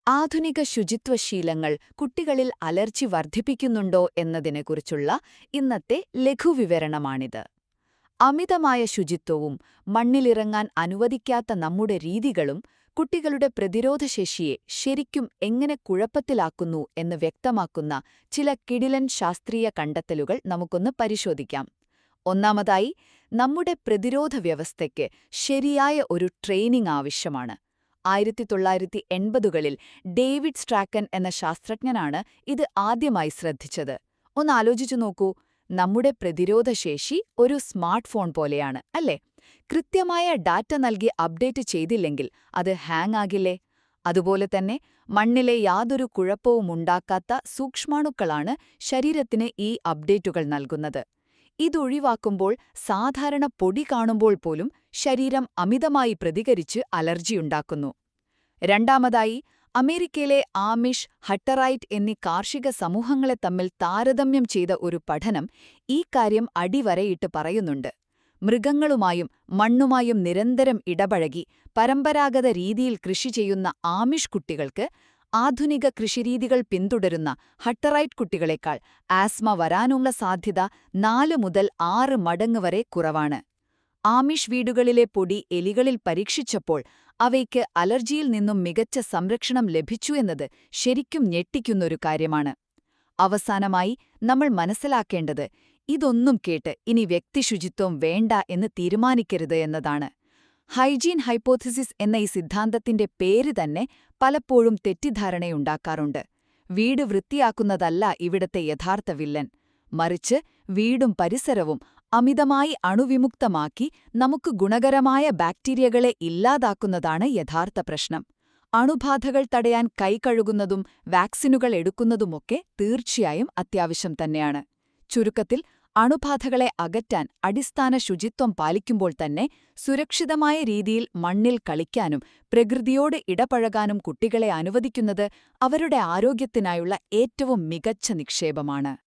ആധുനിക ശുചിത്വശീലങ്ങൾ കുട്ടികളിൽ അലർജി വർദ്ധിപ്പിക്കുന്നുണ്ടോ എന്നതിനെക്കുറിച്ചുള്ള ഇന്നത്തെ ലഘുവിവരണമാണിത്. അമിതമായ ശുചിത്വവും മണ്ണിലിറങ്ങാൻ അനുവദിക്കാത്ത നമ്മുടെ രീതികളും കുട്ടികളുടെ പ്രതിരോധശേഷിയെ ശരിക്കും എങ്ങനെ കുഴപ്പത്തിലാക്കുന്നു എന്ന് വ്യക്തമാക്കുന്ന ചില കിടിലൻ ശാസ്ത്രീയ കണ്ടെത്തലുകൾ നമുക്കൊന്ന് പരിശോധിക്കാം. ഒന്നാമതായി, നമ്മുടെ പ്രതിരോധ വ്യവസ്ഥയ്ക്ക് ശരിയായ ഒരു ട്രെയിനിംഗ് ആവശ്യമാണ്. 1980കളിൽ ഡേവിഡ് സ്ട്രാക്കൻ എന്ന ശാസ്ത്രജ്ഞനാണ് ഇത് ആദ്യമായി ശ്രദ്ധിച്ചത്. ഒന്നാലോചിച്ചു നോക്കൂ, നമ്മുടെ പ്രതിരോധശേഷി ഒരു സ്മാർട്ട് ഫോൺ പോലെയാണ്, അല്ലേ? കൃത്യമായ ഡാറ്റ നൽകി അപ്ഡേറ്റ് ചെയ്തില്ലെങ്കിൽ അത് ഹാങ് ആകില്ലേ? അതുപോലെ തന്നെ മണ്ണിലെ യാതൊരു കുഴപ്പവുമുണ്ടാക്കാത്ത സൂക്ഷ്മാണുക്കളാണ് ശരീരത്തിന് ഈ അപ്ഡേറ്റുകൾ നൽകുന്നത്. ഇതൊഴിവാക്കുമ്പോൾ സാധാരണ പൊടി കാണുമ്പോൾ പോലും ശരീരം അമിതമായി പ്രതികരിച്ച് അലർജിയുണ്ടാക്കുന്നു. രണ്ടാമതായി, അമേരിക്കയിലെ ആമിഷ്, ഹട്ടറൈറ്റ് എന്നീ കാർഷിക സമൂഹങ്ങളെ തമ്മിൽ താരതമ്യം ചെയ്ത ഒരു പഠനം ഈ കാര്യം അടിവരയിട്ട് പറയുന്നുണ്ട്. മൃഗങ്ങളുമായും മണ്ണുമായും നിരന്തരം ഇടപഴകി പരമ്പരാഗത രീതിയിൽ കൃഷി ചെയ്യുന്ന ആമിഷ് കുട്ടികൾക്ക് ആധുനിക കൃഷിരീതികൾ പിന്തുടരുന്ന ഹട്ടറൈറ്റ് കുട്ടികളെക്കാൾ ആസ്മ വരാനുള്ള സാധ്യത 4 മുതൽ 6 മടങ്ങ് വരെ കുറവാണ്. ആമിഷ് വീടുകളിലെ പൊടി എലികളിൽ പരീക്ഷിച്ചപ്പോൾ അവയ്ക്ക് അലർജിയിൽ നിന്നും മികച്ച സംരക്ഷണം ലഭിച്ചു എന്നത് ശരിക്കും ഞെട്ടിക്കുന്നൊരു കാര്യമാണ്. അവസാനമായി നമ്മൾ മനസ്സിലാക്കേണ്ടത്, ഇതൊന്നും കേട്ട് ഇനി വ്യക്തിശുചിത്വം വേണ്ട എന്ന് തീരുമാനിക്കരുത് എന്നതാണ്. ഹൈജീൻ ഹൈപ്പോഥിസിസ് എന്ന ഈ സിദ്ധാന്തത്തിന്റെ പേര് തന്നെ പലപ്പോഴും തെറ്റിദ്ധാരണയുണ്ടാക്കാറുണ്ട്. വീട് വൃത്തിയാക്കുന്നതല്ല ഇവിടത്തെ യഥാർത്ഥ വില്ലൻ, മറിച്ച് വീടും പരിസരവും അമിതമായി അണുവിമുക്തമാക്കി നമുക്ക് ഗുണകരമായ ബാക്ടീരിയകളെ ഇല്ലാതാക്കുന്നതാണ് യഥാർത്ഥ പ്രശ്നം. അണുബാധകൾ തടയാൻ കൈ കഴുകുന്നതും വാക്സിനുകൾ എടുക്കുന്നതുമൊക്കെ തീർച്ചയായും അത്യാവശ്യം തന്നെയാണ്. ചുരുക്കത്തിൽ, അണുബാധകളെ അകറ്റാൻ അടിസ്ഥാന ശുചിത്വം പാലിക്കുമ്പോൾ തന്നെ സുരക്ഷിതമായ രീതിയിൽ മണ്ണിൽ കളിക്കാനും പ്രകൃതിയോട് ഇടപഴകാനും കുട്ടികളെ അനുവദിക്കുന്നത് അവരുടെ ആരോഗ്യത്തിനായുള്ള ഏറ്റവും മികച്ച നിക്ഷേപമാണ്.